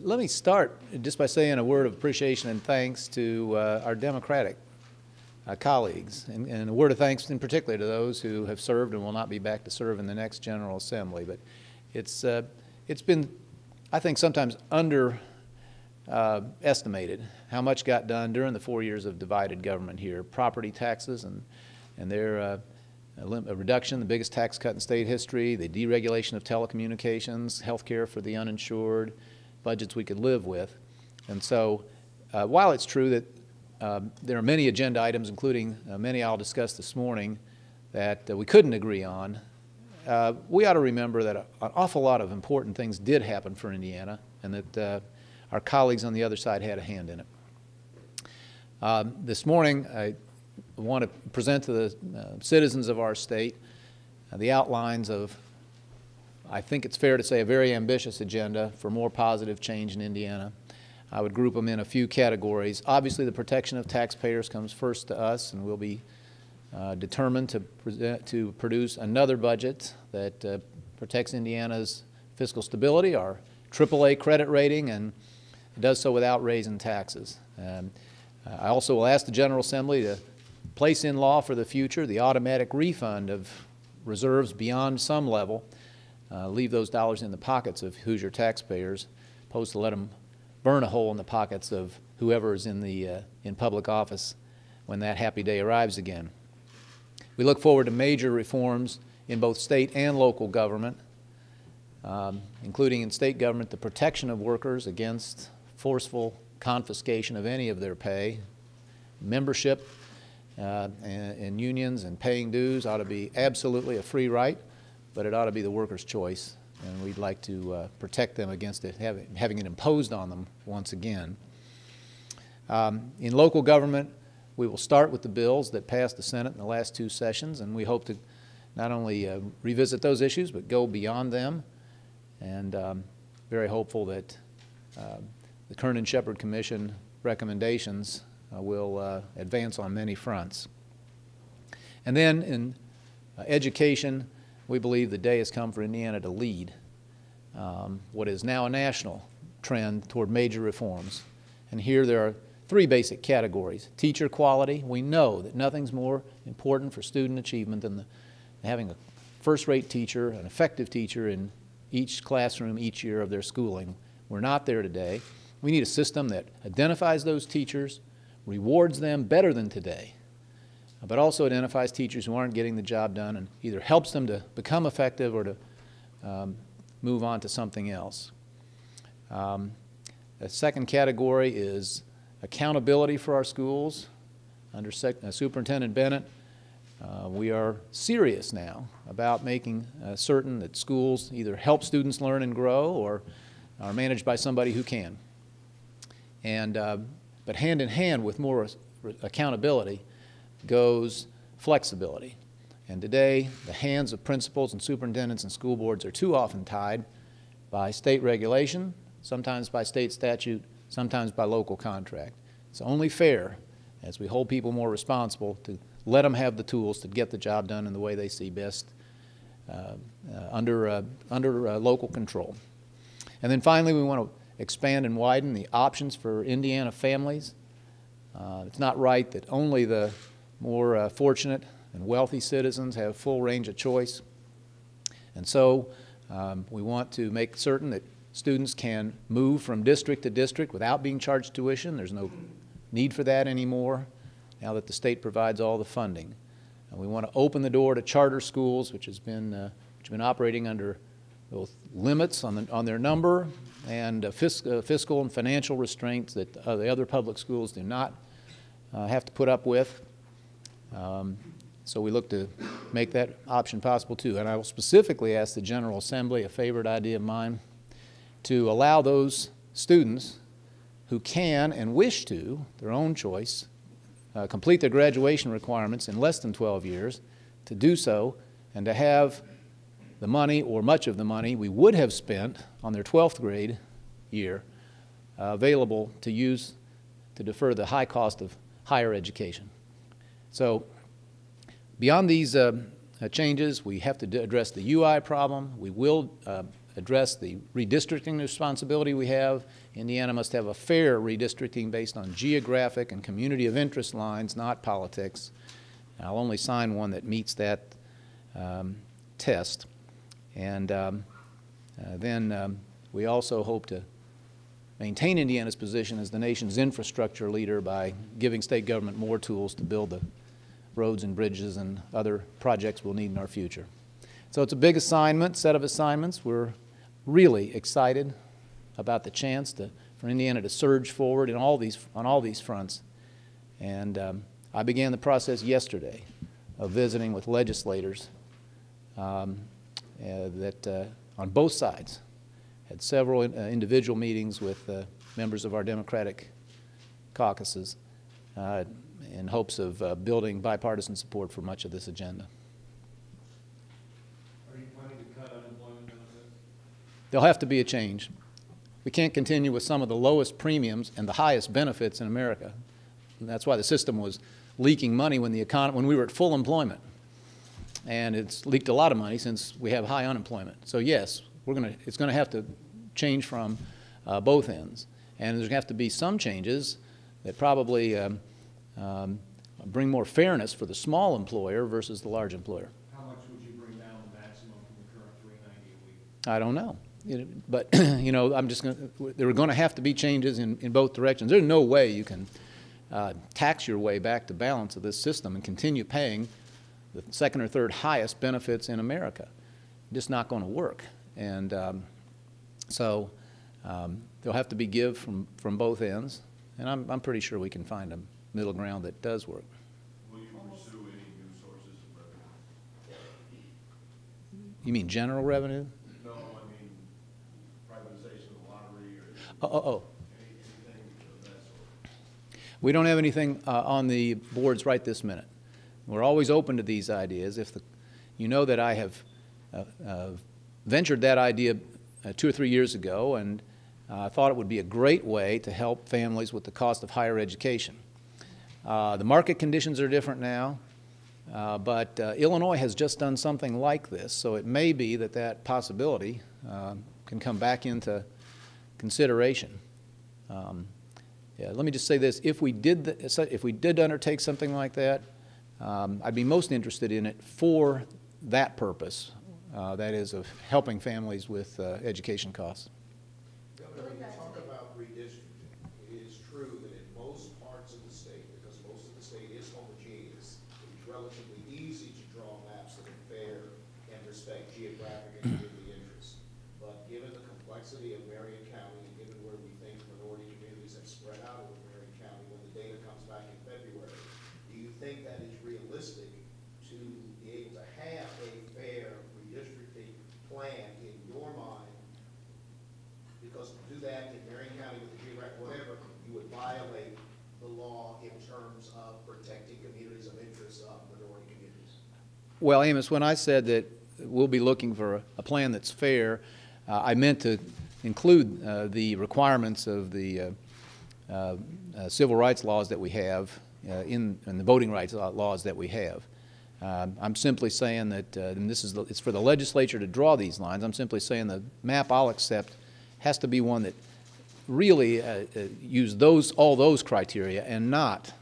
Let me start just by saying a word of appreciation and thanks to our Democratic colleagues, and a word of thanks in particular to those who have served and will not be back to serve in the next General Assembly. But it's been, I think, sometimes underestimated how much got done during the 4 years of divided government here. Property taxes and their a reduction, the biggest tax cut in state history, the deregulation of telecommunications, health care for the uninsured, budgets we could live with. And so while it's true that there are many agenda items, including many I'll discuss this morning, that we couldn't agree on, we ought to remember that an awful lot of important things did happen for Indiana, and that our colleagues on the other side had a hand in it. This morning, I want to present to the citizens of our state the outlines of, I think it's fair to say, a very ambitious agenda for more positive change in Indiana. I would group them in a few categories. Obviously, the protection of taxpayers comes first to us, and we'll be determined to produce another budget that protects Indiana's fiscal stability, our AAA credit rating, and does so without raising taxes. I also will ask the General Assembly to place in law for the future the automatic refund of reserves beyond some level, leave those dollars in the pockets of Hoosier taxpayers, opposed to let them burn a hole in the pockets of whoever is in public office when that happy day arrives again. We look forward to major reforms in both state and local government, including in state government the protection of workers against forceful confiscation of any of their pay. Membership in unions and paying dues ought to be absolutely a free right, but it ought to be the workers' choice, and we'd like to protect them against it, having it imposed on them once again. In local government, we will start with the bills that passed the Senate in the last two sessions, and we hope to not only revisit those issues, but go beyond them, and very hopeful that the Kernan-Shepard Commission recommendations will advance on many fronts. And then in education, we believe the day has come for Indiana to lead what is now a national trend toward major reforms. And here there are three basic categories. Teacher quality. We know that nothing's more important for student achievement than having a first-rate teacher, an effective teacher in each classroom each year of their schooling. We're not there today. We need a system that identifies those teachers, rewards them better than today, but also identifies teachers who aren't getting the job done and either helps them to become effective or to move on to something else. The second category is accountability for our schools. Under Superintendent Bennett, we are serious now about making certain that schools either help students learn and grow or are managed by somebody who can. And but hand in hand with more accountability goes flexibility. And today, the hands of principals and superintendents and school boards are too often tied by state regulation, sometimes by state statute, sometimes by local contract. It's only fair, as we hold people more responsible, to let them have the tools to get the job done in the way they see best under local control. And then finally, we want to expand and widen the options for Indiana families. It's not right that only the more fortunate and wealthy citizens have full range of choice. And so we want to make certain that students can move from district to district without being charged tuition. There's no need for that anymore now that the state provides all the funding. And we want to open the door to charter schools, which has been operating under both limits on their number and fiscal and financial restraints that the other public schools do not have to put up with. So we look to make that option possible too. And I will specifically ask the General Assembly, a favorite idea of mine, to allow those students who can and wish to, their own choice, complete their graduation requirements in less than 12 years, to do so and to have the money or much of the money we would have spent on their 12th grade year available to use to defer the high cost of higher education. So beyond these changes, we have to address the UI problem. We will address the redistricting responsibility we have. Indiana must have a fair redistricting based on geographic and community of interest lines, not politics. I'll only sign one that meets that test. And then we also hope to maintain Indiana's position as the nation's infrastructure leader by giving state government more tools to build the roads and bridges and other projects we'll need in our future. So it's a big assignment, set of assignments. We're really excited about the chance for Indiana to surge forward on all these fronts. And I began the process yesterday of visiting with legislators on both sides. Had several individual meetings with members of our Democratic caucuses in hopes of building bipartisan support for much of this agenda. Are you planning to cut unemployment benefits? There'll have to be a change. We can't continue with some of the lowest premiums and the highest benefits in America. And that's why the system was leaking money when we were at full employment. And it's leaked a lot of money since we have high unemployment. So yes, it's going to have to change from both ends. And there's going to have to be some changes that probably bring more fairness for the small employer versus the large employer. How much would you bring down the maximum from the current $390 a week? I don't know. But, you know, there are going to have to be changes in both directions. There's no way you can tax your way back to balance of this system and continue paying the second or third highest benefits in America. Just not going to work. And so there'll have to be give from both ends. And I'm pretty sure we can find a middle ground that does work. Will you pursue any new sources of revenue? You mean general revenue? No, I mean privatization of the lottery or anything of that sort. We don't have anything on the boards right this minute. We're always open to these ideas. You know that I have ventured that idea 2 or 3 years ago, and I thought it would be a great way to help families with the cost of higher education. The market conditions are different now, but Illinois has just done something like this, so it may be that possibility can come back into consideration. Yeah, let me just say this: if we did undertake something like that, I'd be most interested in it for that purpose, that is, of helping families with education costs. Governor, when you talk about redistricting, it is true that in most parts of the state, because most of the state is homogeneous, it's relatively easy to draw maps that are fair and respect geographic and community interests. But given the complexity of Marion County, and given where we think minority communities have spread out over Marion County when the data comes back in February, do you think that is realistic to be able to have a fair redistricting plan in your mind? Because to do that in Marion County with the geographic whatever, you would violate the law in terms of protecting communities of interest of minority communities. Well, Amos, when I said that we'll be looking for a plan that's fair, I meant to include the requirements of the civil rights laws that we have in the voting rights laws that we have. I'm simply saying that, and it's for the legislature to draw these lines, I'm simply saying the map I'll accept has to be one that really use all those criteria and not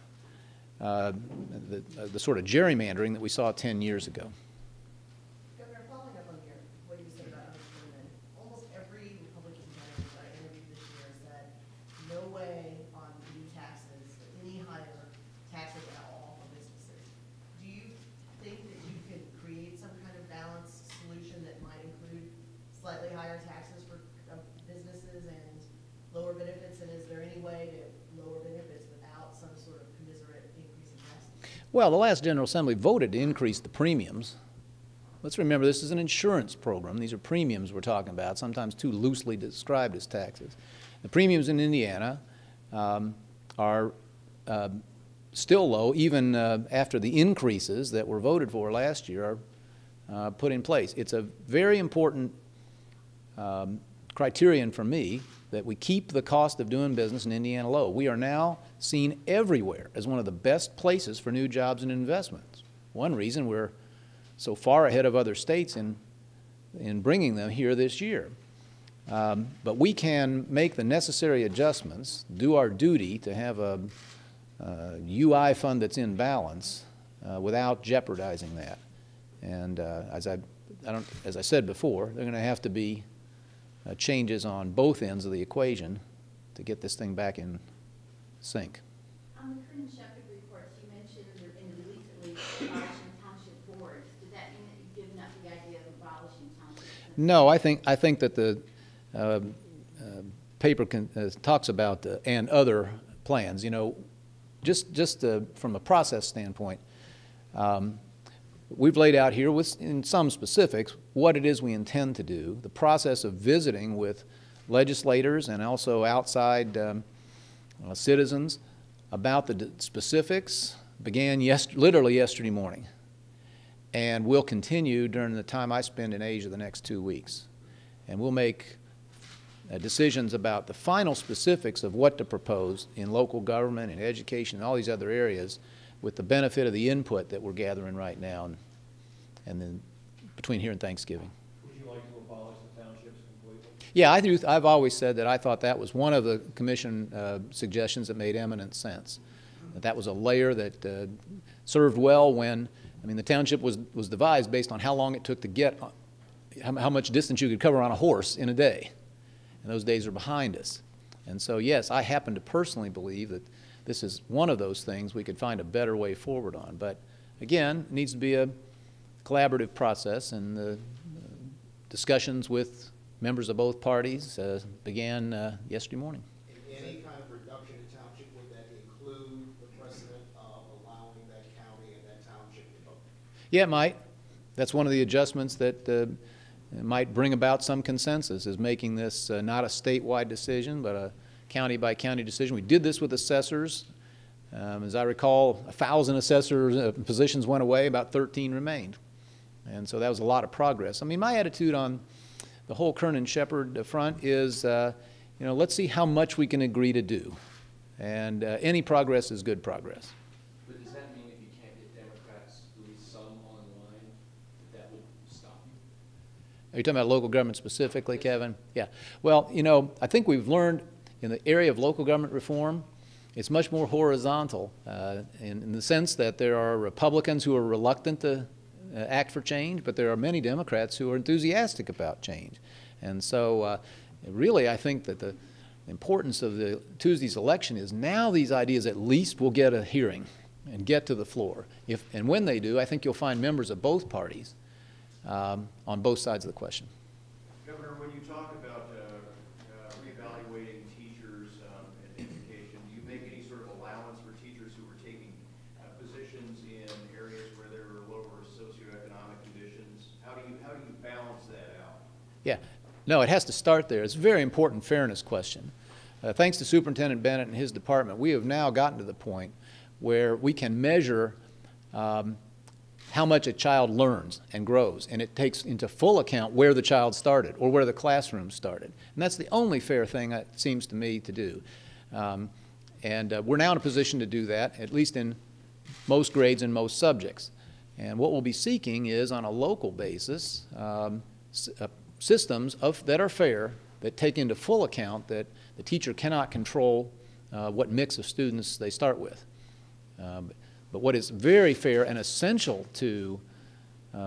the sort of gerrymandering that we saw 10 years ago. Governor, following up on what you said about unemployment, almost every Republican candidate that I interviewed this year said no way on new taxes, any higher taxes at all for businesses. Do you think that you could create some kind of balanced solution that might include slightly higher taxes for businesses and lower benefits? And is there any way to lower benefits without some sort of commensurate increase in taxes? Well, the last General Assembly voted to increase the premiums. Let's remember, this is an insurance program. These are premiums we're talking about, sometimes too loosely described as taxes. The premiums in Indiana are still low, even after the increases that were voted for last year are put in place. It's a very important criterion for me that we keep the cost of doing business in Indiana low. We are now seen everywhere as one of the best places for new jobs and investments. One reason we're so far ahead of other states in in bringing them here this year. But we can make the necessary adjustments, do our duty to have a UI fund that's in balance without jeopardizing that. And as I said before, there are going to have to be changes on both ends of the equation to get this thing back in sync. On the Kern and Shepherd reports, you mentioned in the release at least abolishing township boards. Does that mean that you've given up the idea of abolishing township boards? No, I think that the paper talks about and other plans. You know, just from a process standpoint, we've laid out here in some specifics what it is we intend to do. The process of visiting with legislators and also outside citizens about the specifics began literally yesterday morning, and will continue during the time I spend in Asia the next 2 weeks. And we'll make decisions about the final specifics of what to propose in local government and education and all these other areas with the benefit of the input that we're gathering right now and then between here and Thanksgiving. Would you like to abolish the townships completely? Yeah, I do. I've always said that I thought that was one of the commission suggestions that made eminent sense. That was a layer that served well when, I mean, the township was devised based on how long it took to get, how much distance you could cover on a horse in a day. And those days are behind us. And so, yes, I happen to personally believe that this is one of those things we could find a better way forward on. But again, it needs to be a collaborative process, and the discussions with members of both parties began yesterday morning. Any kind of reduction in township, would that include the precedent of allowing that county and that township to vote? Yeah, it might. That's one of the adjustments that might bring about some consensus, is making this not a statewide decision, but a county-by-county decision. We did this with assessors. As I recall, 1,000 assessor positions went away, about 13 remained. And so that was a lot of progress. I mean, my attitude on the whole Kern and Shepherd front is, you know, let's see how much we can agree to do. And any progress is good progress. But does that mean if you can't get Democrats, at least some online, that would stop you? Are you talking about local government specifically, Kevin? Yeah. Well, you know, I think we've learned in the area of local government reform, it's much more horizontal in the sense that there are Republicans who are reluctant to act for change, but there are many Democrats who are enthusiastic about change. And so really I think that the importance of the Tuesday's election is now these ideas at least will get a hearing and get to the floor. And when they do, I think you'll find members of both parties on both sides of the question. Governor, when you talk about reevaluating teachers and education, do you make any sort of allowance for teachers who are taking positions in areas where there are lower socioeconomic conditions? How do you balance that out? Yeah. No, it has to start there. It's a very important fairness question. Thanks to Superintendent Bennett and his department, we have now gotten to the point where we can measure how much a child learns and grows, and it takes into full account where the child started or where the classroom started. And that's the only fair thing, it seems to me, to do. We're now in a position to do that, at least in most grades and most subjects. And what we'll be seeking is, on a local basis, systems that are fair, that take into full account that the teacher cannot control what mix of students they start with. But what is very fair and essential to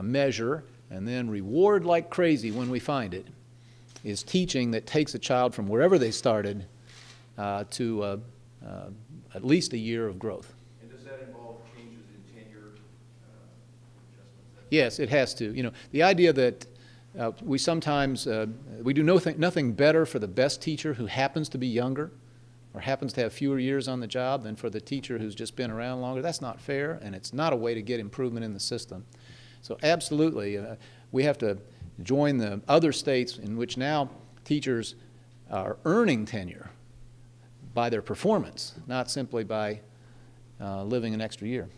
measure and then reward like crazy when we find it is teaching that takes a child from wherever they started to at least a year of growth. And does that involve changes in tenure adjustments? Yes, it has to. You know, the idea that we sometimes, we do nothing better for the best teacher who happens to be younger or happens to have fewer years on the job than for the teacher who's just been around longer. That's not fair, and it's not a way to get improvement in the system. So absolutely, we have to join the other states in which now teachers are earning tenure by their performance, not simply by living an extra year.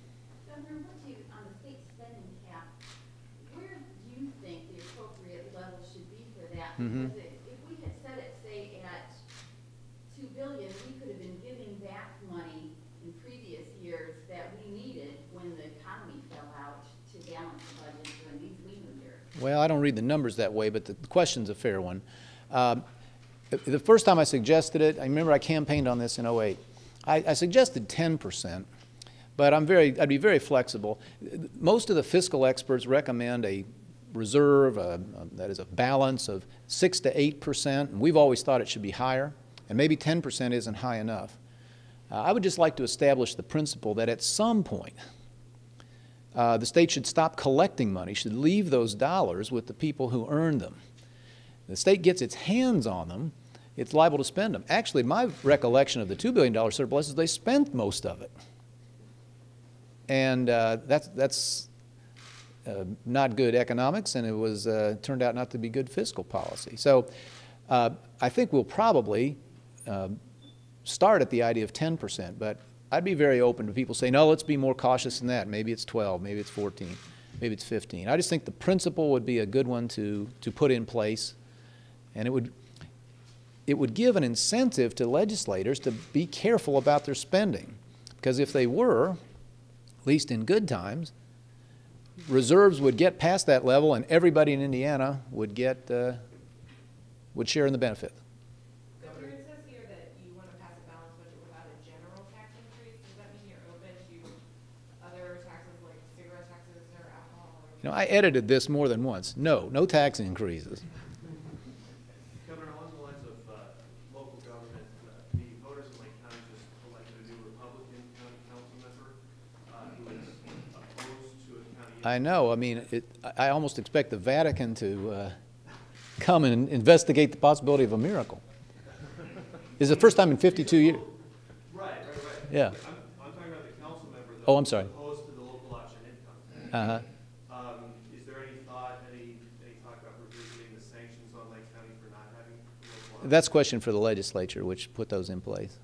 Governor, on the state spending cap, where do you think the appropriate level should be for that? Mm-hmm. Because if we had set it, say, at $2 billion, we could have been giving back money in previous years that we needed when the economy fell out to balance the budget during these lean years. Well, I don't read the numbers that way, but the question's a fair one. The first time I suggested it, I remember I campaigned on this in '08. I suggested 10%, but I'd be very flexible. Most of the fiscal experts recommend a reserve, that is a balance of 6 to 8%, and we've always thought it should be higher, and maybe 10% isn't high enough. I would just like to establish the principle that at some point, the state should stop collecting money, should leave those dollars with the people who earn them. The state gets its hands on them, it's liable to spend them. Actually, my recollection of the $2 billion surplus is they spent most of it. And that's not good economics, and it was turned out not to be good fiscal policy. So I think we'll probably start at the idea of 10%, but I'd be very open to people saying, no, let's be more cautious than that. Maybe it's 12, maybe it's 14, maybe it's 15. I just think the principle would be a good one to put in place, and it would give an incentive to legislators to be careful about their spending, because if they were, at least in good times, reserves would get past that level, and everybody in Indiana would share in the benefit. Governor, it says here that you want to pass a balanced budget without a general tax increase. Does that mean you're open to other taxes like cigarette taxes or alcohol? You know, I edited this more than once. No tax increases. Governor, along the lines of local government, the voters in Lake County just elected a new Republican county council member who is opposed to a county. I know. I mean, I almost expect the Vatican to come and investigate the possibility of a miracle. It's the first time in 52 years. Right. Yeah. I'm talking about the council member that Oh, I'm sorry. opposed to the local option income. Uh-huh. Is there any thought, any talk about revisiting the sanctions on Lake County for not having local option? That's a question for the legislature, which put those in place.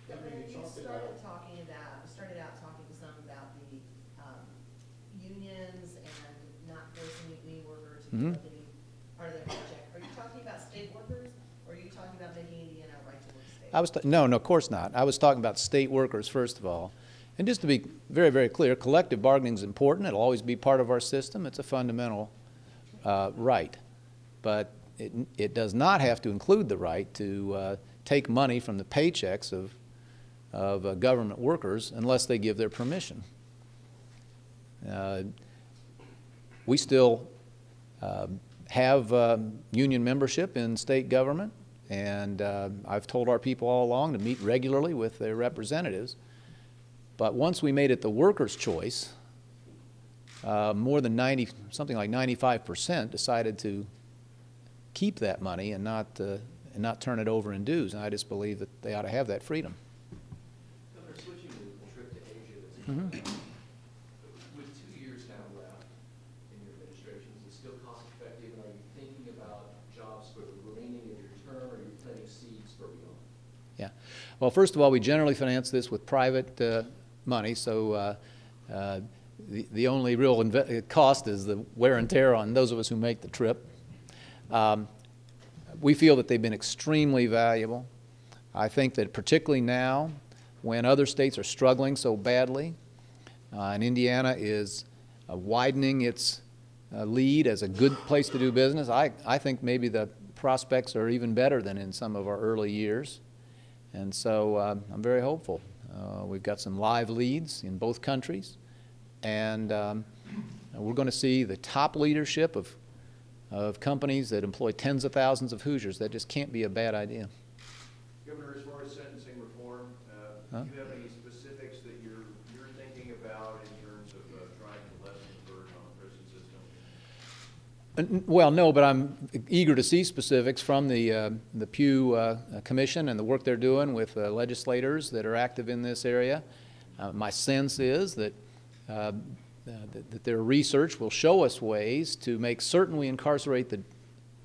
Governor, you started out talking to some about the unions and not forcing any worker to give up any part of their paycheck. Are you talking about state workers, or are you talking about making Indiana a right to work state? No, of course not. I was talking about state workers, first of all. And just to be very, very clear, collective bargaining is important. It'll always be part of our system. It's a fundamental right. But it does not have to include the right to take money from the paychecks of government workers unless they give their permission. We still have union membership in state government, and I've told our people all along to meet regularly with their representatives. But once we made it the workers' choice, more than something like 95% decided to keep that money and not turn it over in dues. And I just believe that they ought to have that freedom. Governor, switching to the trip to Asia that's coming up, with 2 years now left in your administration, is it still cost effective? And are you thinking about jobs for the remaining of your term, or are you planting seeds for beyond? Yeah. Well, first of all, we generally finance this with private money, so the only real cost is the wear and tear on those of us who make the trip. We feel that they've been extremely valuable. I think that particularly now, when other states are struggling so badly, and Indiana is widening its lead as a good place to do business, I think maybe the prospects are even better than in some of our early years. And so I'm very hopeful. We've got some live leads in both countries, and we're going to see the top leadership of companies that employ tens of thousands of Hoosiers. That just can't be a bad idea. Governor, as far as sentencing reform, do you have any specifics that you're thinking about in terms of trying to lessen the burden on the prison system? Well, no, but I'm eager to see specifics from the Pew Commission and the work they're doing with legislators that are active in this area. My sense is that their research will show us ways to make certain we incarcerate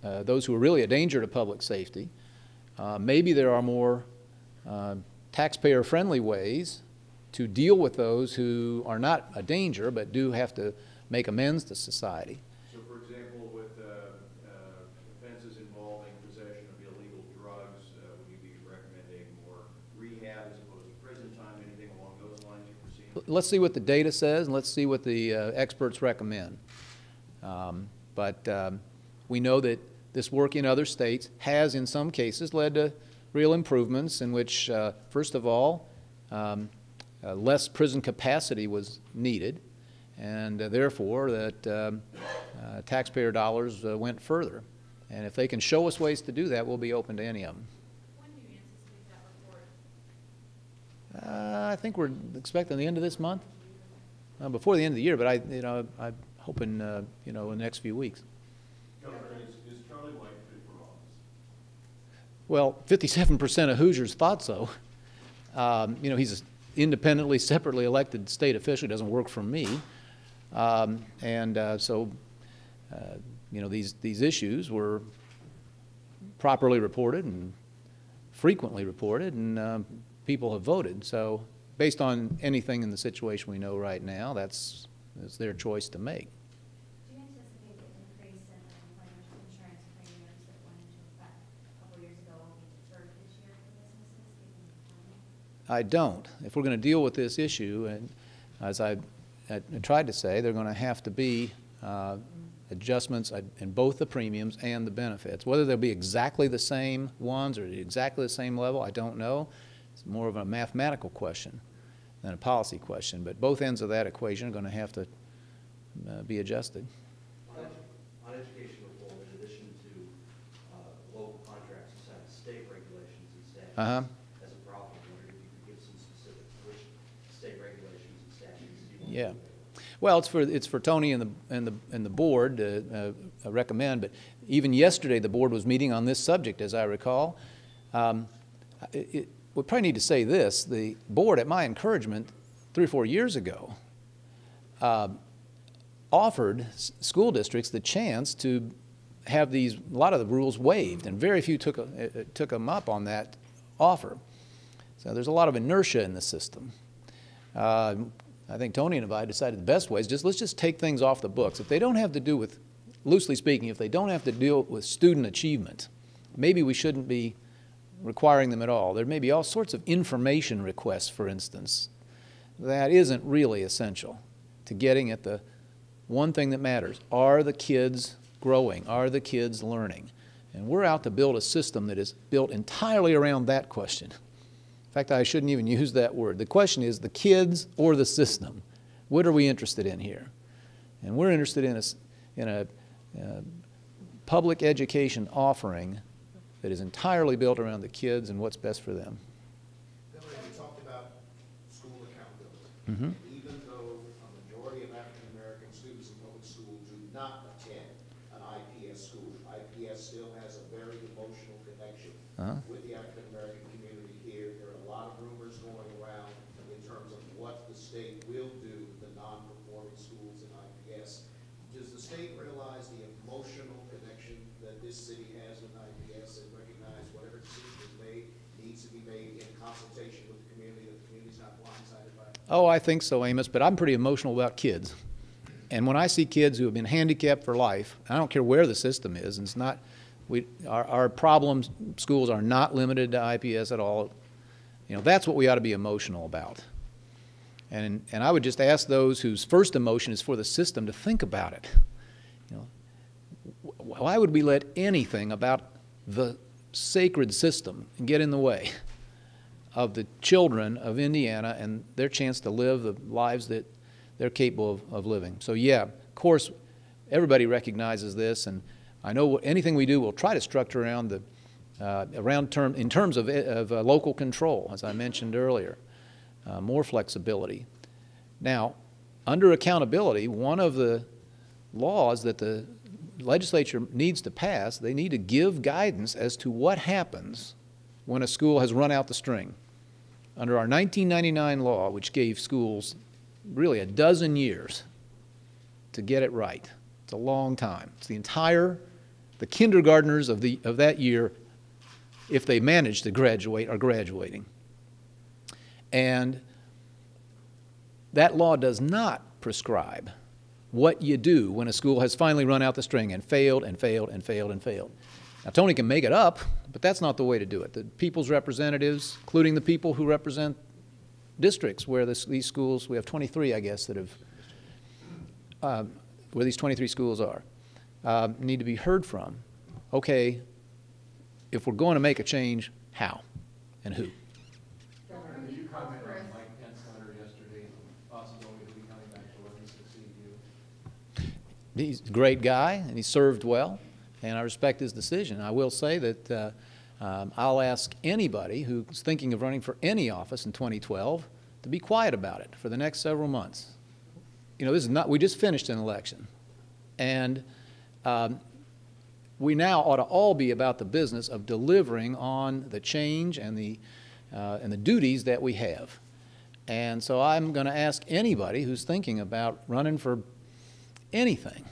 those who are really a danger to public safety. Maybe there are more taxpayer-friendly ways to deal with those who are not a danger but do have to make amends to society. So, for example, with offenses involving possession of illegal drugs, would you be recommending more rehab as opposed to prison time? Anything along those lines you foresee? Let's see what the data says, and let's see what the experts recommend. But we know that this work in other states has, in some cases, led to real improvements in which, first of all, less prison capacity was needed, and therefore that taxpayer dollars went further. And if they can show us ways to do that, we'll be open to any of them. When do you anticipate that report? I think we're expecting the end of this month, before the end of the year. But I'm hoping in the next few weeks. Governor, is Charlie White fit for office? Well, 57% of Hoosiers thought so. He's an independently, separately elected state official. He doesn't work for me. So these issues were properly reported and frequently reported, and people have voted. So based on anything in the situation we know right now, it's their choice to make. Do you anticipate the increase in unemployment insurance premiums that went into effect a couple years ago will be deferred this year for businesses given the economy? I don't. If we're going to deal with this issue, and as I tried to say, there are going to have to be adjustments in both the premiums and the benefits. Whether they'll be exactly the same ones or exactly the same level, I don't know. It's more of a mathematical question than a policy question. But both ends of that equation are going to have to be adjusted. On education reform, in addition to local contracts, you said state regulations and statutes as a problem. I wonder if you could give some specifics, which state regulations and statutes do you want to do? Well, it's for Tony and the board to recommend. But even yesterday, the board was meeting on this subject, as I recall. We probably need to say this: the board, at my encouragement, 3 or 4 years ago, offered school districts the chance to have a lot of the rules waived, and very few took them up on that offer. So there's a lot of inertia in the system. I think Tony and I decided the best way is let's just take things off the books. If they don't have to do with, loosely speaking, if they don't have to deal with student achievement, maybe we shouldn't be requiring them at all. There may be all sorts of information requests, for instance, that isn't really essential to getting at the one thing that matters. Are the kids growing? Are the kids learning? And we're out to build a system that is built entirely around that question. In fact, I shouldn't even use that word. The question is the kids or the system. What are we interested in here? And we're interested in a public education offering that is entirely built around the kids and what's best for them. Governor, you talked about school accountability. Mm-hmm. Even though a majority of African-American students in public school do not attend an IPS school, IPS still has a very emotional connection with the African-American community here. There are a lot of rumors going around in terms of what the state will do with the non-performing schools in IPS. Does the state realize the emotional connection that this city has with IPS and recognize whatever decision is made needs to be made in consultation with the community, that the community's not blindsided by it? Oh, I think so, Amos, but I'm pretty emotional about kids. And when I see kids who have been handicapped for life, I don't care where the system is, and it's not, our problem schools are not limited to IPS at all. That's what we ought to be emotional about. And I would just ask those whose first emotion is for the system to think about it. Why would we let anything about the sacred system get in the way of the children of Indiana and their chance to live the lives that they're capable of living? So yeah, of course, everybody recognizes this, and I know anything we do, we'll try to structure around in terms of local control, as I mentioned earlier, more flexibility. Now, under accountability, one of the laws that the legislature needs to pass, they need to give guidance as to what happens when a school has run out the string. Under our 1999 law, which gave schools really a dozen years to get it right. It's a long time. It's the kindergartners of that year, if they manage to graduate, are graduating. And that law does not prescribe what you do when a school has finally run out the string and failed and failed and failed and failed. Now, Tony can make it up, but that's not the way to do it. The people's representatives, including the people who represent districts where these schools, we have 23, I guess, that have, where these 23 schools are. need to be heard from. Okay, if we're going to make a change, how and who? Governor, did you comment on Mike Pence's letter yesterday, possibility of he coming back to work and succeed you? He's a great guy, and he served well, and I respect his decision. I will say that I'll ask anybody who's thinking of running for any office in 2012 to be quiet about it for the next several months. You know, this is not, we just finished an election, and we now ought to all be about the business of delivering on the change and the duties that we have. And so I'm going to ask anybody who's thinking about running for anything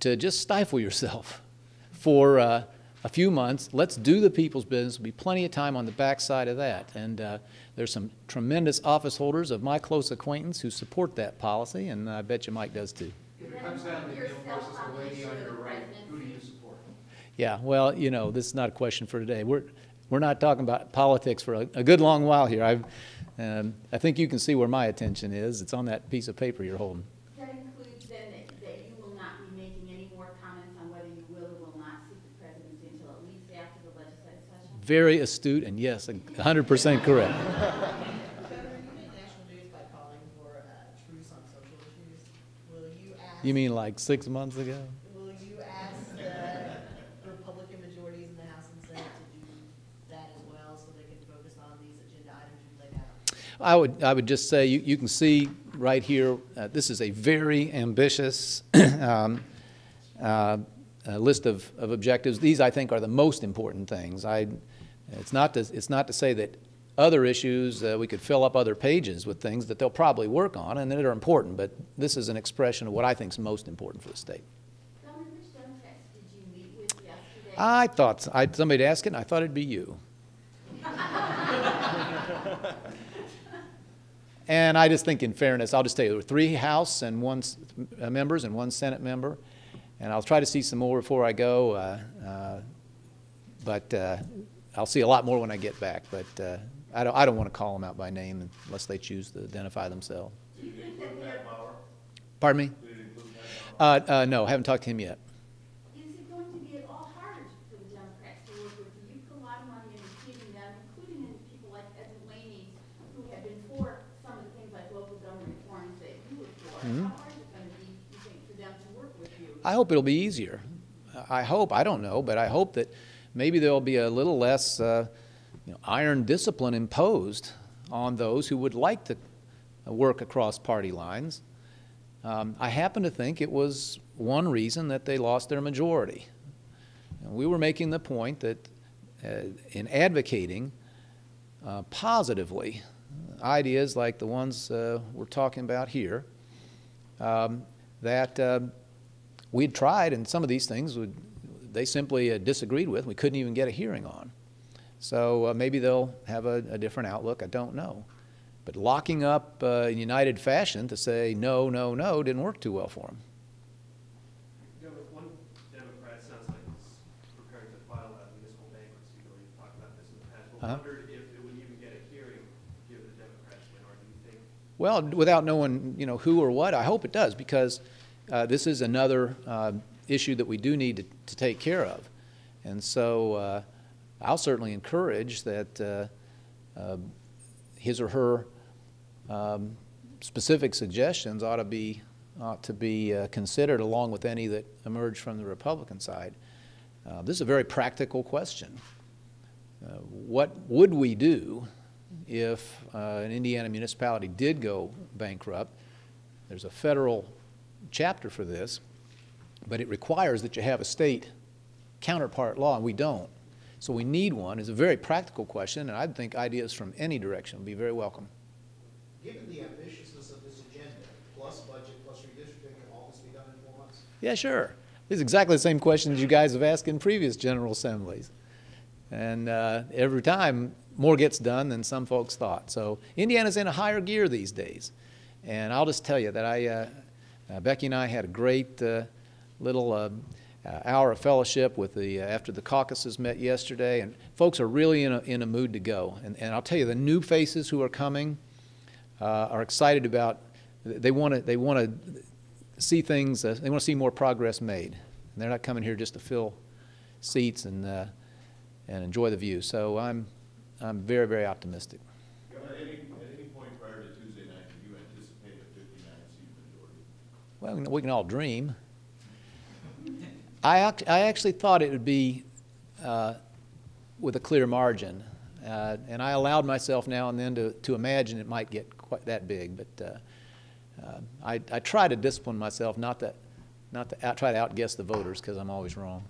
to just stifle yourself for a few months. Let's do the people's business. There'll be plenty of time on the backside of that. And there's some tremendous office holders of my close acquaintance who support that policy, and I bet you Mike does too. If it comes down to Neil versus the lady on your right, who do you support? Yeah, well, you know, this is not a question for today. We're not talking about politics for a good long while here. I think you can see where my attention is. It's on that piece of paper you're holding. That includes then that you will not be making any more comments on whether you will or will not seek the presidency until at least after the legislative session? Very astute, and yes, 100% correct. Governor, you made national news by calling for a truce on social issues. Will you ask? You mean like 6 months ago? Will you ask the Republican majorities in the House and Senate to do that as well, so they can focus on these agenda items you laid out? I would just say you can see right here, this is a very ambitious list of objectives. These, I think, are the most important things. It's not to say that other issues, we could fill up other pages with things that they'll probably work on and that are important, but this is an expression of what I think is most important for the state. Governor, which Democrats did you meet with yesterday? I thought, somebody asked it, and I thought it'd be you. And I just think in fairness, I'll just tell you, there were 3 House and 1 members and 1 Senate member, and I'll try to see some more before I go, but I'll see a lot more when I get back, but I don't want to call them out by name unless they choose to identify themselves. Did you include Matt Bauer? Pardon me? Did you include Matt Bauer? No, haven't talked to him yet. Is it going to be at all harder for the Democrats to work with you? You put a lot of money into keeping them, including in people like Ed Delaney, who have been for some of the things like local government reforms that you were for. How hard is it going to be, you think, for them to work with you? I hope it'll be easier. I hope, I don't know, but I hope that maybe there'll be a little less iron discipline imposed on those who would like to work across party lines. I happen to think it was one reason that they lost their majority. We were making the point that in advocating positively ideas like the ones we're talking about here, that we'd tried, and some of these things they simply disagreed with. We couldn't even get a hearing on. So maybe they'll have a different outlook. I don't know. But locking up in united fashion to say no, no, no didn't work too well for them. One Democrat sounds like is preparing to file a municipal bankruptcy bill. You've talked about this in the past. But wondered if it would even get a hearing given the Democrats win, or do you think? Well, without knowing who or what, I hope it does, because this is another issue that we do need to take care of. And so I'll certainly encourage that his or her specific suggestions ought to be considered along with any that emerge from the Republican side. This is a very practical question. What would we do if an Indiana municipality did go bankrupt? There's a federal chapter for this, but it requires that you have a state counterpart law, and we don't. So we need one. It's a very practical question, and I think ideas from any direction would be very welcome. Given the ambitiousness of this agenda, plus budget, plus redistricting, can all this be done in 4 months? Yeah, sure. These are exactly the same questions you guys have asked in previous General Assemblies. And every time, more gets done than some folks thought. So Indiana's in a higher gear these days. And I'll just tell you that Becky and I had a great little hour of fellowship with after the caucuses met yesterday, and folks are really in a mood to go. And I'll tell you, the new faces who are coming are excited about. They want to see things. They want to see more progress made. They're not coming here just to fill seats and enjoy the view. So I'm very, very optimistic. Governor, at any point prior to Tuesday night, do you anticipate a 59-seat majority? Well, we can all dream. I actually thought it would be with a clear margin, and I allowed myself now and then to imagine it might get quite that big. But I try to discipline myself not to try to outguess the voters, because I'm always wrong.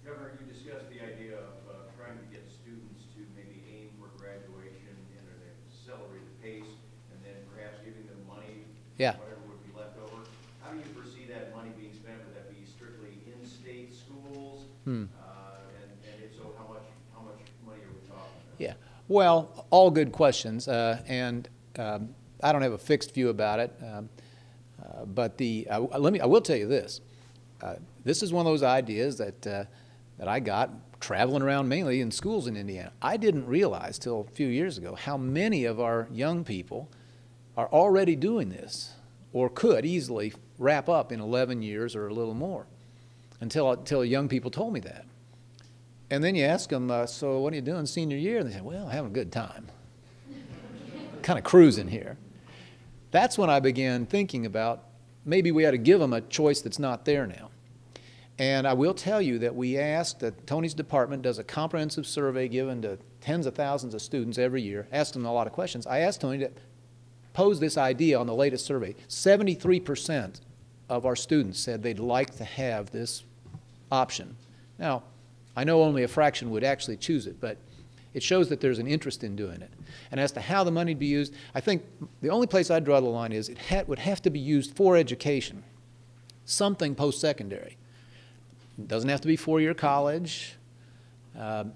Governor, you discussed the idea of trying to get students to maybe aim for graduation in an accelerated pace, and then perhaps giving them money, Yeah. whatever would be left over. How do you foresee that money being spent? Would that be strictly in-state schools? And if so, how much money are we talking about? Yeah. Well, all good questions, and I don't have a fixed view about it. But I will tell you this. This is one of those ideas that I got traveling around mainly in schools in Indiana. I didn't realize till a few years ago how many of our young people are already doing this, or could easily wrap up in 11 years or a little more, until young people told me that. And then you ask them, so what are you doing senior year? And they say, well, having a good time. Kind of cruising here. That's when I began thinking about maybe we ought to give them a choice that's not there now. And I will tell you that we asked, that Tony's department does a comprehensive survey given to tens of thousands of students every year, asked them a lot of questions. I asked Tony to pose this idea on the latest survey. 73% of our students said they'd like to have this option. Now, I know only a fraction would actually choose it, but it shows that there's an interest in doing it. And as to how the money would be used, I think the only place I'd draw the line is it would have to be used for education, something post-secondary. It doesn't have to be four-year college. I'm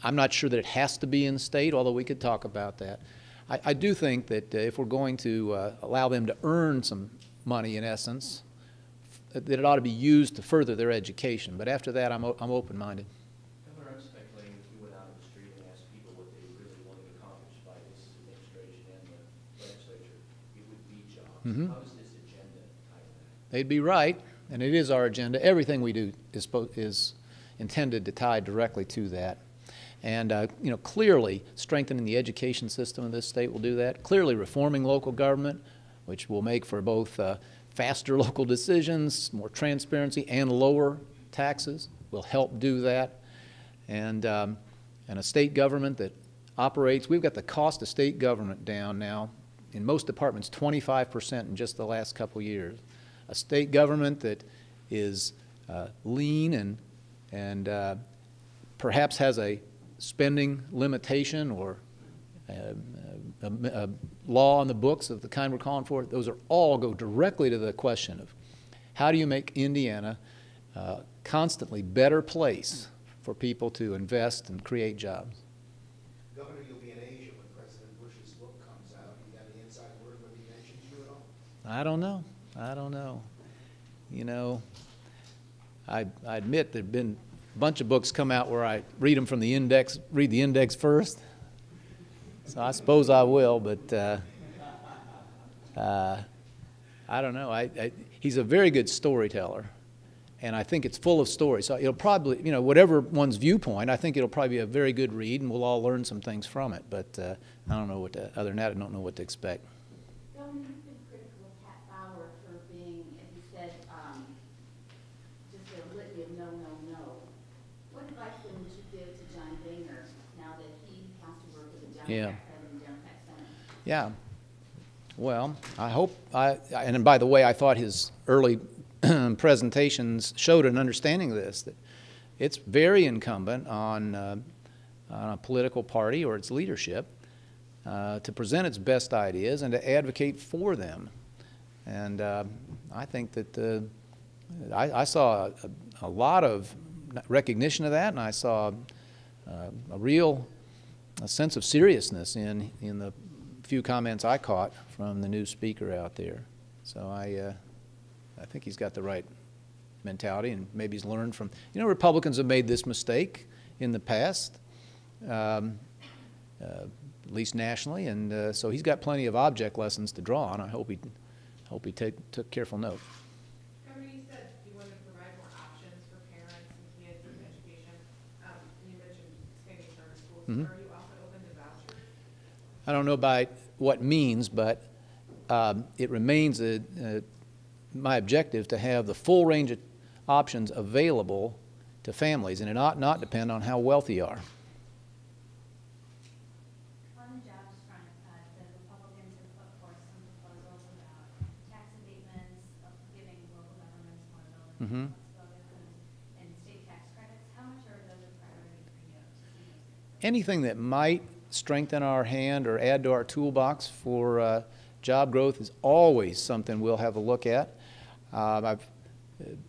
not sure that it has to be in state, although we could talk about that. I do think that if we're going to allow them to earn some money, in essence, that it ought to be used to further their education. But after that, I'm open-minded. Governor, I'm speculating if you went out on the street and asked people what they really wanted to accomplish by this administration and the legislature, it would be jobs. How does this agenda tie to that? They'd be right, and it is our agenda. Everything we do is intended to tie directly to that. And clearly strengthening the education system of this state will do that. Clearly reforming local government, which will make for both faster local decisions, more transparency, and lower taxes, will help do that. And a state government that operates, we've got the cost of state government down now in most departments 25% in just the last couple years. A state government that is lean and perhaps has a spending limitation or a law on the books of the kind we're calling for, those are all go directly to the question of how do you make Indiana a constantly better place for people to invest and create jobs. Governor, you'll be in Asia when President Bush's book comes out. You got any inside word whether he mentions you at all? I don't know. I admit there have been a bunch of books come out where I read them from the index, read the index first. So I suppose I will, but I don't know. He's a very good storyteller, and I think it's full of stories. So it'll probably, whatever one's viewpoint, I think it'll probably be a very good read, and we'll all learn some things from it. But I don't know other than that, I don't know what to expect. Governor, you've been critical of Pat Fowler for being, as you said, just a litany of no, no, no. What advice then would you give to John Boehner now that he has to work with a Democrat president and Democrat Senate? Yeah. Well, I hope, and by the way, I thought his early presentations showed an understanding of this, that it's very incumbent on a political party or its leadership to present its best ideas and to advocate for them. And I think that I saw a lot of recognition of that, and I saw a real sense of seriousness in the few comments I caught from the new speaker out there. So I think he's got the right mentality, and maybe he's learned from, Republicans have made this mistake in the past, at least nationally, and so he's got plenty of object lessons to draw on. I hope he took careful note. Governor, you said you wanted to provide more Mhm. Are you also open to vouchers? I don't know by what means, but it remains my objective to have the full range of options available to families, and it ought not depend on how wealthy you are. On the jobs front, the Republicans have put forth some proposals about tax abatements, of giving local governments more Mhm. flexibility, and state tax credits. How much are those a priority for you to see those? Anything that might strengthen our hand or add to our toolbox for job growth is always something we'll have a look at. I've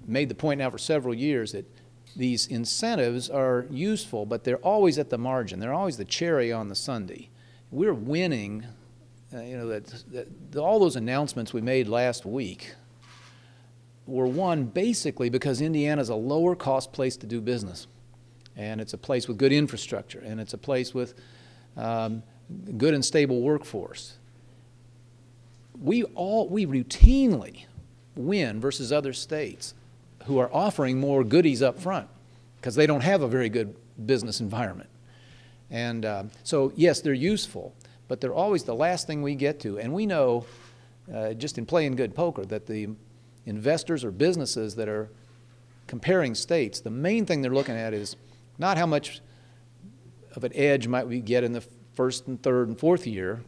made the point now for several years that these incentives are useful, but they're always at the margin. They're always the cherry on the sundae. We're winning, all those announcements we made last week were won basically because Indiana's a lower cost place to do business. And it's a place with good infrastructure, and it's a place with good and stable workforce. We routinely win versus other states who are offering more goodies up front because they don't have a very good business environment. And so, yes, they're useful, but they're always the last thing we get to. And we know, just in playing good poker, that the investors or businesses that are comparing states, the main thing they're looking at is not how much of an edge might we get in the first and third and fourth year.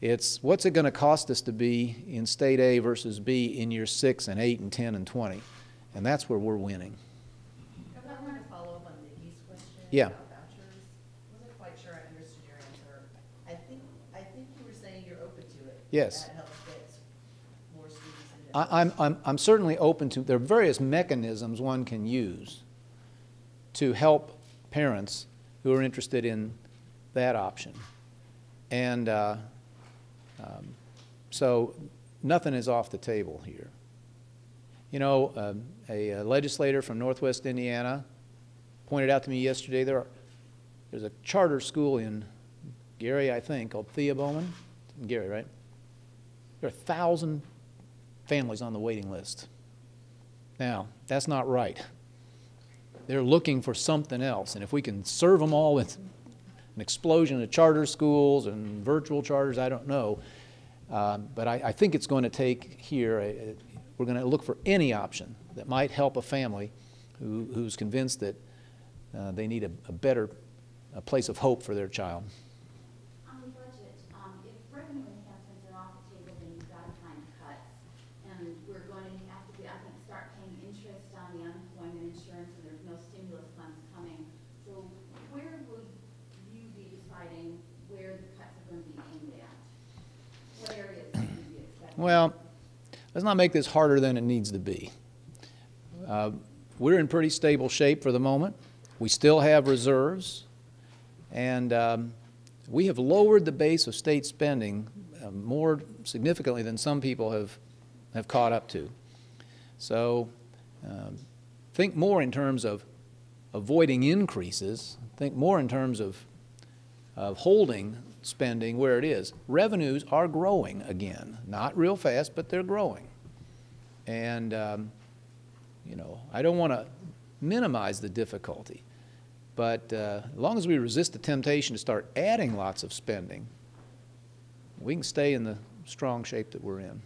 It's what's it going to cost us to be in state A versus B in year 6 and 8 and 10 and 20. And that's where we're winning. I wanted to follow up on Nikki's question Yeah. about vouchers. Wasn't quite sure I understood your answer. I think you were saying you're open to it. Yes. That helps get more students into I'm certainly open to, there are various mechanisms one can use to help parents who are interested in that option. And so nothing is off the table here. You know, a legislator from Northwest Indiana pointed out to me yesterday there's a charter school in Gary, I think, called Thea Bowman. Gary, right? There are 1,000 families on the waiting list. Now, that's not right. They're looking for something else, and if we can serve them all with an explosion of charter schools and virtual charters, I don't know. But I think it's going to take here, we're going to look for any option that might help a family who's convinced that they need a better place of hope for their child. On the budget, if revenue enhancements are off the table, then you've got to find cuts. And we're going to have to, I think, start paying interest on the unemployment insurance, and there's no stimulus funds coming. So where will you be deciding where the cuts are going to be aimed at? What areas will you be expecting? Well, let's not make this harder than it needs to be. We're in pretty stable shape for the moment. We still have reserves, and we have lowered the base of state spending more significantly than some people have caught up to. So think more in terms of avoiding increases. Think more in terms of holding spending where it is. Revenues are growing again, not real fast, but they're growing. And you know, I don't want to minimize the difficulty, but as long as we resist the temptation to start adding lots of spending, we can stay in the strong shape that we're in.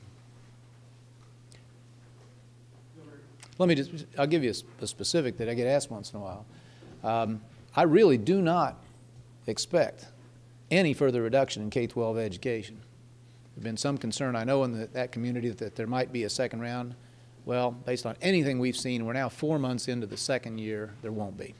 Let me just, I'll give you a specific that I get asked once in a while. I really do not expect any further reduction in K-12 education. There's been some concern, I know, in that community that there might be a second round. Well, based on anything we've seen, we're now 4 months into the second year, there won't be.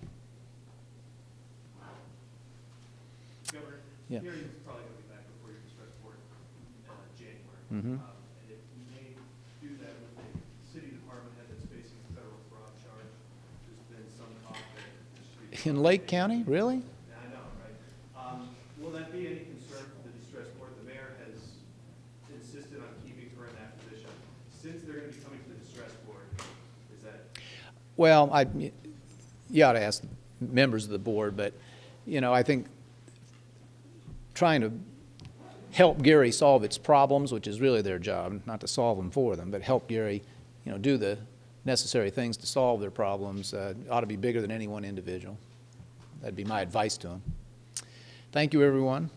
Governor, Yeah. hearing's probably going to be back before your distress board in January. Mhm. And if we may do that with a city department head that's facing a federal fraud charge, there's been some talk that there should be. In Lake County, really? I know, right? Will that be any concern for the distress board? The mayor has insisted on keeping her in that position. Since they're going to be coming to the distress board, is that? Well, you ought to ask members of the board, but, you know, I think trying to help Gary solve its problems, which is really their job, not to solve them for them, but help Gary, you know, do the necessary things to solve their problems, ought to be bigger than any one individual. That'd be my advice to him. Thank you, everyone.